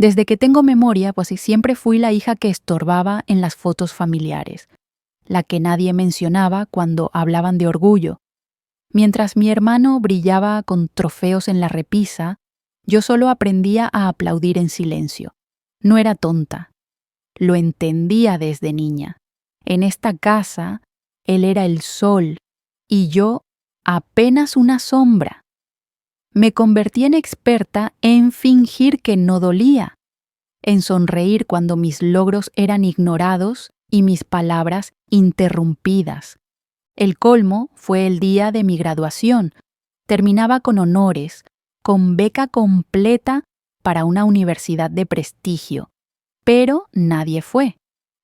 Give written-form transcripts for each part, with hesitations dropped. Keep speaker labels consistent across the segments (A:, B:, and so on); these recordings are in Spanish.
A: Desde que tengo memoria, pues siempre fui la hija que estorbaba en las fotos familiares, la que nadie mencionaba cuando hablaban de orgullo. Mientras mi hermano brillaba con trofeos en la repisa, yo solo aprendía a aplaudir en silencio. No era tonta. Lo entendía desde niña. En esta casa, él era el sol y yo apenas una sombra. Me convertí en experta en fingir que no dolía, en sonreír cuando mis logros eran ignorados y mis palabras interrumpidas. El colmo fue el día de mi graduación. Terminaba con honores, con beca completa para una universidad de prestigio. Pero nadie fue.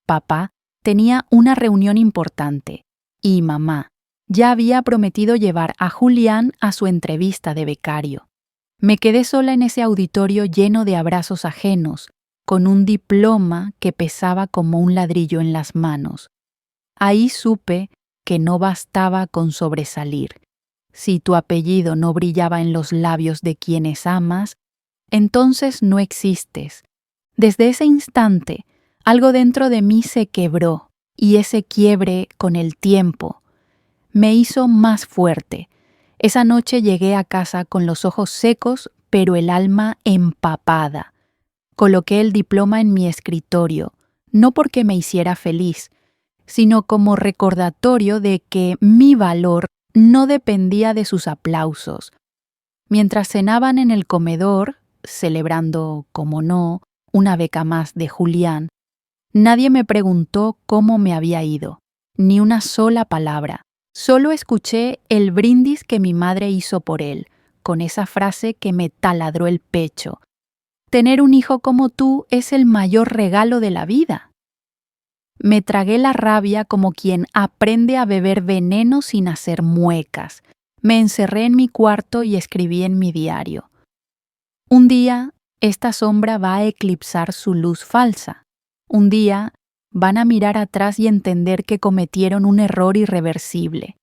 A: Papá tenía una reunión importante y mamá ya había prometido llevar a Julián a su entrevista de becario. Me quedé sola en ese auditorio lleno de abrazos ajenos, con un diploma que pesaba como un ladrillo en las manos. Ahí supe que no bastaba con sobresalir. Si tu apellido no brillaba en los labios de quienes amas, entonces no existes. Desde ese instante, algo dentro de mí se quebró, y ese quiebre, con el tiempo, me hizo más fuerte. Esa noche llegué a casa con los ojos secos, pero el alma empapada. Coloqué el diploma en mi escritorio, no porque me hiciera feliz, sino como recordatorio de que mi valor no dependía de sus aplausos. Mientras cenaban en el comedor, celebrando, como no, una beca más de Julián, nadie me preguntó cómo me había ido, ni una sola palabra. Solo escuché el brindis que mi madre hizo por él, con esa frase que me taladró el pecho. Tener un hijo como tú es el mayor regalo de la vida. Me tragué la rabia como quien aprende a beber veneno sin hacer muecas. Me encerré en mi cuarto y escribí en mi diario. Un día, esta sombra va a eclipsar su luz falsa. Un día, van a mirar atrás y entender que cometieron un error irreversible.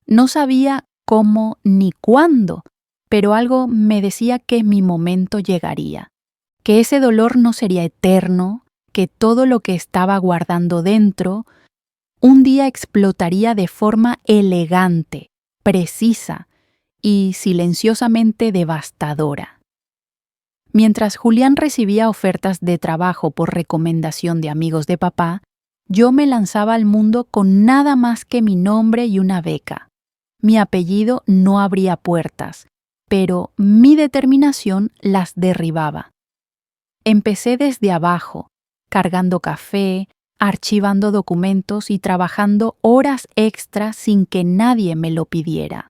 A: No sabía cómo ni cuándo, pero algo me decía que mi momento llegaría, que ese dolor no sería eterno, que todo lo que estaba guardando dentro un día explotaría de forma elegante, precisa y silenciosamente devastadora. Mientras Julián recibía ofertas de trabajo por recomendación de amigos de papá, yo me lanzaba al mundo con nada más que mi nombre y una beca. Mi apellido no abría puertas, pero mi determinación las derribaba. Empecé desde abajo, cargando café, archivando documentos y trabajando horas extras sin que nadie me lo pidiera.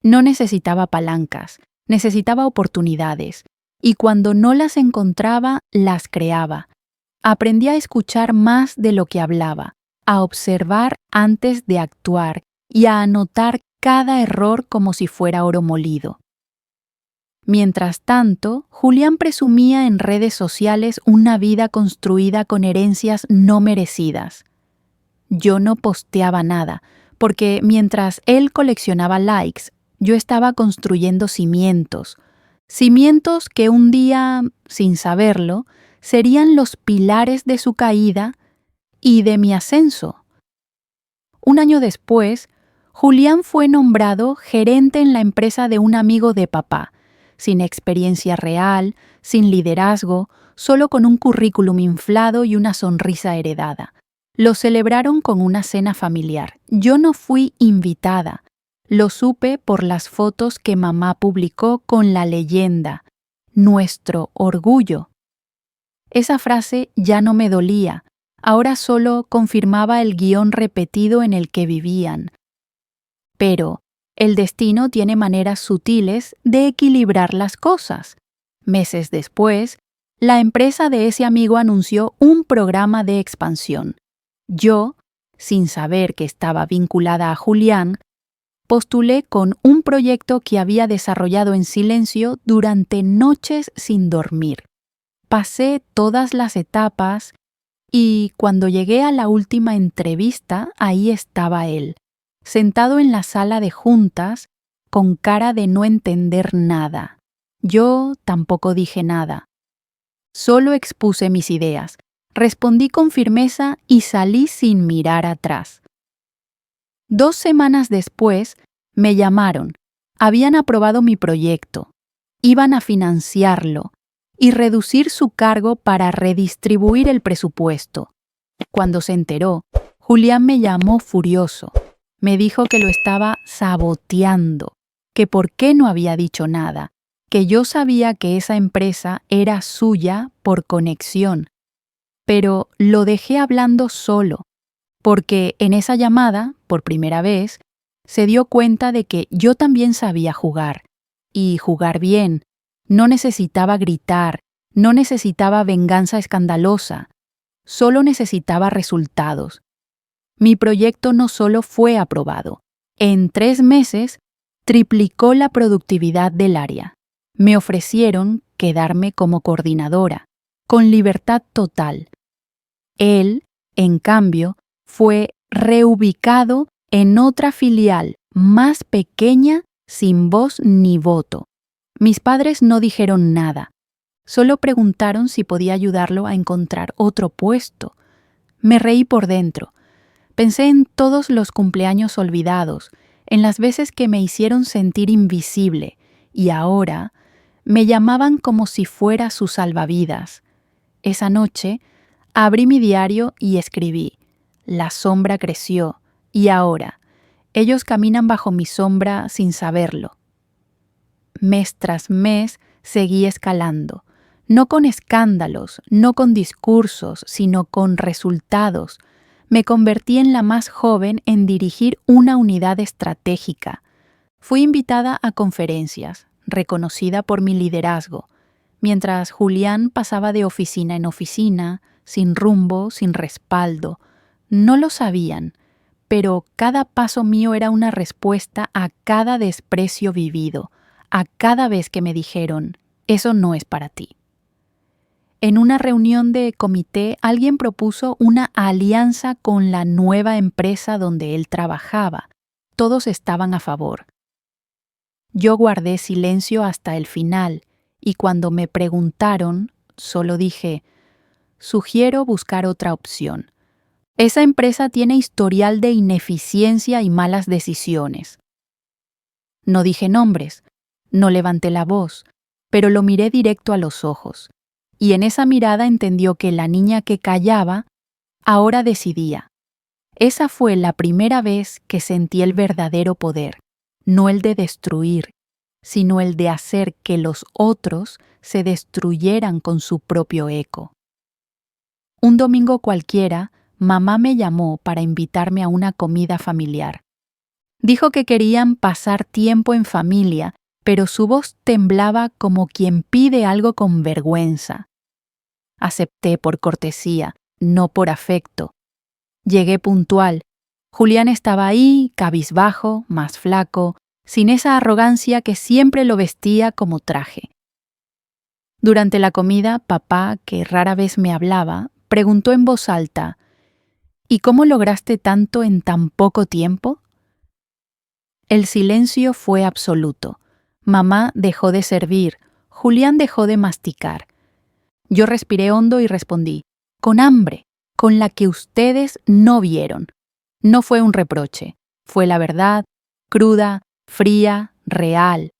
A: No necesitaba palancas, necesitaba oportunidades, y cuando no las encontraba, las creaba. Aprendí a escuchar más de lo que hablaba, a observar antes de actuar y a anotar cada error como si fuera oro molido. Mientras tanto, Julián presumía en redes sociales una vida construida con herencias no merecidas. Yo no posteaba nada, porque mientras él coleccionaba likes, yo estaba construyendo cimientos que un día, sin saberlo, serían los pilares de su caída y de mi ascenso. Un año después, Julián fue nombrado gerente en la empresa de un amigo de papá, sin experiencia real, sin liderazgo, solo con un currículum inflado y una sonrisa heredada. Lo celebraron con una cena familiar. Yo no fui invitada. Lo supe por las fotos que mamá publicó con la leyenda, nuestro orgullo. Esa frase ya no me dolía, ahora solo confirmaba el guión repetido en el que vivían. Pero el destino tiene maneras sutiles de equilibrar las cosas. Meses después, la empresa de ese amigo anunció un programa de expansión. Yo, sin saber que estaba vinculada a Julián, postulé con un proyecto que había desarrollado en silencio durante noches sin dormir. Pasé todas las etapas y cuando llegué a la última entrevista, ahí estaba él, sentado en la sala de juntas, con cara de no entender nada. Yo tampoco dije nada. Solo expuse mis ideas, respondí con firmeza y salí sin mirar atrás. 2 semanas después, me llamaron. Habían aprobado mi proyecto. Iban a financiarlo y reducir su cargo para redistribuir el presupuesto. Cuando se enteró, Julián me llamó furioso. Me dijo que lo estaba saboteando, que por qué no había dicho nada, que yo sabía que esa empresa era suya por conexión. Pero lo dejé hablando solo, porque en esa llamada, por primera vez, se dio cuenta de que yo también sabía jugar, y jugar bien. No necesitaba gritar, no necesitaba venganza escandalosa, solo necesitaba resultados. Mi proyecto no solo fue aprobado, en 3 meses triplicó la productividad del área. Me ofrecieron quedarme como coordinadora, con libertad total. Él, en cambio, fue reubicado en otra filial más pequeña sin voz ni voto. Mis padres no dijeron nada, solo preguntaron si podía ayudarlo a encontrar otro puesto. Me reí por dentro. Pensé en todos los cumpleaños olvidados, en las veces que me hicieron sentir invisible, y ahora me llamaban como si fuera su salvavidas. Esa noche abrí mi diario y escribí: la sombra creció, y ahora ellos caminan bajo mi sombra sin saberlo. Mes tras mes seguí escalando, no con escándalos, no con discursos, sino con resultados. Me convertí en la más joven en dirigir una unidad estratégica. Fui invitada a conferencias, reconocida por mi liderazgo, mientras Julián pasaba de oficina en oficina, sin rumbo, sin respaldo. No lo sabían, pero cada paso mío era una respuesta a cada desprecio vivido, a cada vez que me dijeron: eso no es para ti. En una reunión de comité, alguien propuso una alianza con la nueva empresa donde él trabajaba. Todos estaban a favor. Yo guardé silencio hasta el final, y cuando me preguntaron, solo dije: sugiero buscar otra opción. Esa empresa tiene historial de ineficiencia y malas decisiones. No dije nombres, no levanté la voz, pero lo miré directo a los ojos, y en esa mirada entendió que la niña que callaba ahora decidía. Esa fue la primera vez que sentí el verdadero poder, no el de destruir, sino el de hacer que los otros se destruyeran con su propio eco. Un domingo cualquiera, mamá me llamó para invitarme a una comida familiar. Dijo que querían pasar tiempo en familia, pero su voz temblaba como quien pide algo con vergüenza. Acepté por cortesía, no por afecto. Llegué puntual. Julián estaba ahí, cabizbajo, más flaco, sin esa arrogancia que siempre lo vestía como traje. Durante la comida, papá, que rara vez me hablaba, preguntó en voz alta: ¿y cómo lograste tanto en tan poco tiempo? El silencio fue absoluto. Mamá dejó de servir, Julián dejó de masticar. Yo respiré hondo y respondí: con hambre, con la que ustedes no vieron. No fue un reproche, fue la verdad, cruda, fría, real.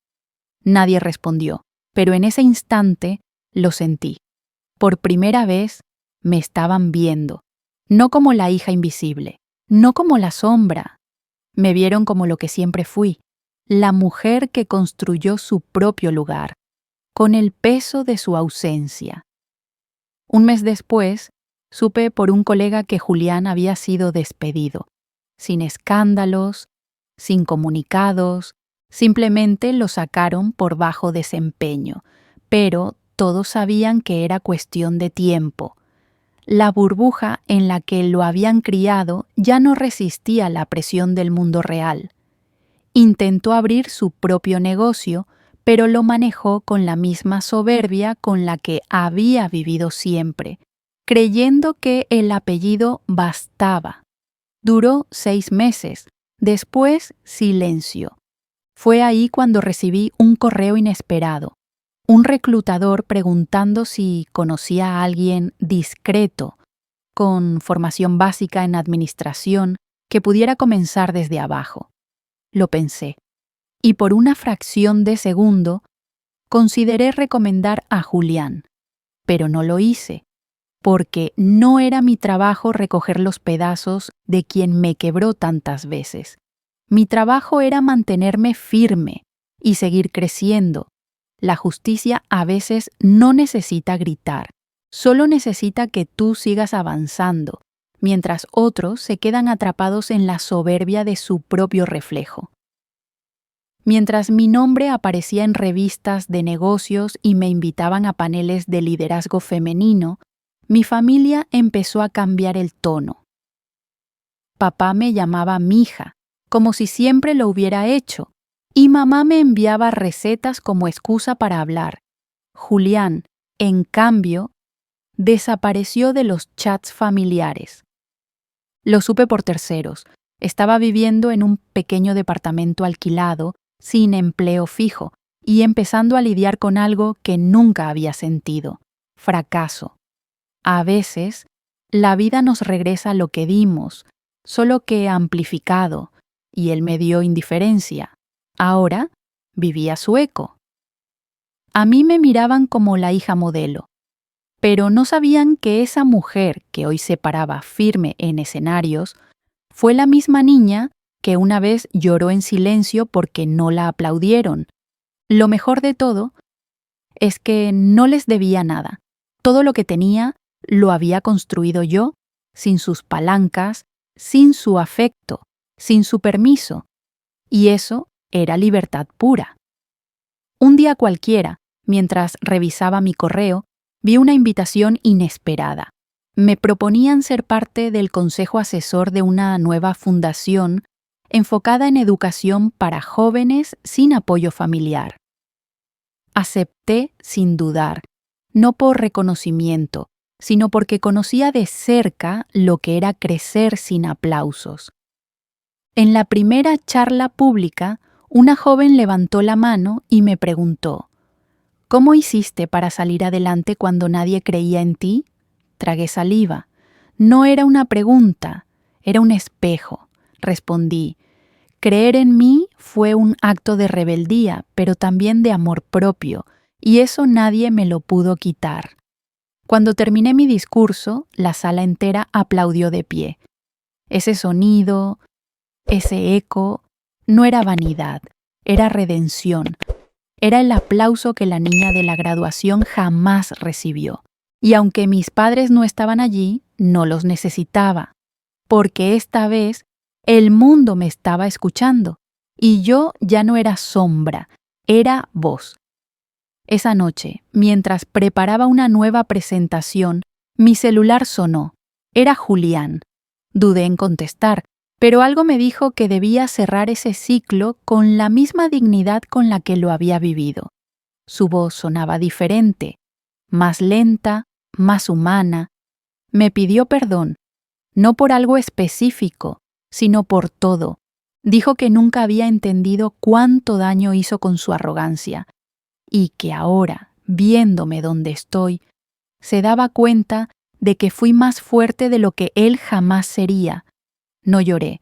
A: Nadie respondió, pero en ese instante lo sentí. Por primera vez me estaban viendo, no como la hija invisible, no como la sombra. Me vieron como lo que siempre fui, la mujer que construyó su propio lugar, con el peso de su ausencia. Un mes después, supe por un colega que Julián había sido despedido, sin escándalos, sin comunicados, simplemente lo sacaron por bajo desempeño, pero todos sabían que era cuestión de tiempo. La burbuja en la que lo habían criado ya no resistía la presión del mundo real. Intentó abrir su propio negocio, pero lo manejó con la misma soberbia con la que había vivido siempre, creyendo que el apellido bastaba. Duró 6 meses, después silencio. Fue ahí cuando recibí un correo inesperado. un reclutador preguntando si conocía a alguien discreto, con formación básica en administración, que pudiera comenzar desde abajo. Lo pensé, y por una fracción de segundo consideré recomendar a Julián, pero no lo hice, porque no era mi trabajo recoger los pedazos de quien me quebró tantas veces. Mi trabajo era mantenerme firme y seguir creciendo. La justicia a veces no necesita gritar, solo necesita que tú sigas avanzando, mientras otros se quedan atrapados en la soberbia de su propio reflejo. Mientras mi nombre aparecía en revistas de negocios y me invitaban a paneles de liderazgo femenino, mi familia empezó a cambiar el tono. Papá me llamaba mija, como si siempre lo hubiera hecho, y mamá me enviaba recetas como excusa para hablar. Julián, en cambio, desapareció de los chats familiares. Lo supe por terceros. Estaba viviendo en un pequeño departamento alquilado, sin empleo fijo, y empezando a lidiar con algo que nunca había sentido: fracaso. A veces, la vida nos regresa lo que dimos, solo que amplificado, y él me dio indiferencia. Ahora vivía su eco. A mí me miraban como la hija modelo, pero no sabían que esa mujer que hoy se paraba firme en escenarios fue la misma niña que una vez lloró en silencio porque no la aplaudieron. Lo mejor de todo es que no les debía nada. Todo lo que tenía lo había construido yo, sin sus palancas, sin su afecto, sin su permiso. Y eso era libertad pura. Un día cualquiera, mientras revisaba mi correo, vi una invitación inesperada. Me proponían ser parte del consejo asesor de una nueva fundación enfocada en educación para jóvenes sin apoyo familiar. Acepté sin dudar, no por reconocimiento, sino porque conocía de cerca lo que era crecer sin aplausos. En la primera charla pública, una joven levantó la mano y me preguntó: ¿cómo hiciste para salir adelante cuando nadie creía en ti? Tragué saliva. No era una pregunta, era un espejo. Respondí: creer en mí fue un acto de rebeldía, pero también de amor propio, y eso nadie me lo pudo quitar. Cuando terminé mi discurso, la sala entera aplaudió de pie. Ese sonido, ese eco, no era vanidad, era redención. Era el aplauso que la niña de la graduación jamás recibió. Y aunque mis padres no estaban allí, no los necesitaba, porque esta vez el mundo me estaba escuchando, y yo ya no era sombra, era voz. Esa noche, mientras preparaba una nueva presentación, mi celular sonó. Era Julián. Dudé en contestar, pero algo me dijo que debía cerrar ese ciclo con la misma dignidad con la que lo había vivido. Su voz sonaba diferente, más lenta, más humana. Me pidió perdón, no por algo específico, sino por todo. Dijo que nunca había entendido cuánto daño hizo con su arrogancia, y que ahora, viéndome donde estoy, se daba cuenta de que fui más fuerte de lo que él jamás sería. No lloré,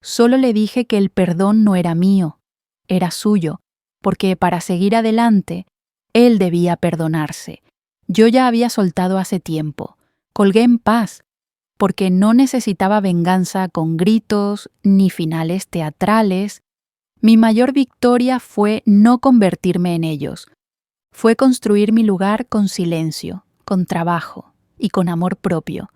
A: solo le dije que el perdón no era mío, era suyo, porque para seguir adelante, él debía perdonarse. Yo ya había soltado hace tiempo, colgué en paz, porque no necesitaba venganza con gritos ni finales teatrales. Mi mayor victoria fue no convertirme en ellos. Fue construir mi lugar con silencio, con trabajo y con amor propio.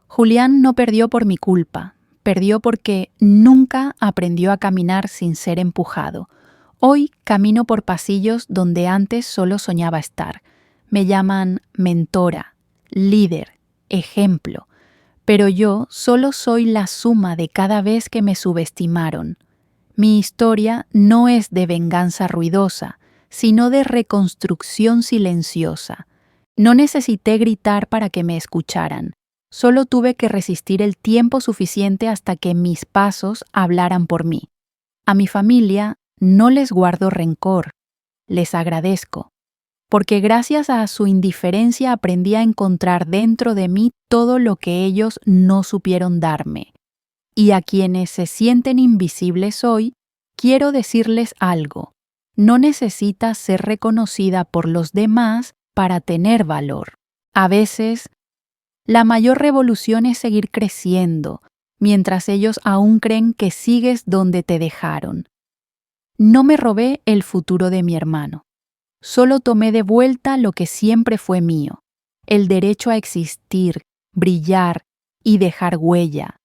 A: Julián no perdió por mi culpa, perdió porque nunca aprendió a caminar sin ser empujado. Hoy camino por pasillos donde antes solo soñaba estar. Me llaman mentora, líder, ejemplo, pero yo solo soy la suma de cada vez que me subestimaron. Mi historia no es de venganza ruidosa, sino de reconstrucción silenciosa. No necesité gritar para que me escucharan. Solo tuve que resistir el tiempo suficiente hasta que mis pasos hablaran por mí. A mi familia no les guardo rencor, les agradezco. porque gracias a su indiferencia aprendí a encontrar dentro de mí todo lo que ellos no supieron darme. Y a quienes se sienten invisibles hoy, quiero decirles algo. No necesitas ser reconocida por los demás para tener valor. A veces, la mayor revolución es seguir creciendo, mientras ellos aún creen que sigues donde te dejaron. No me robé el futuro de mi hermano. Solo tomé de vuelta lo que siempre fue mío, el derecho a existir, brillar y dejar huella.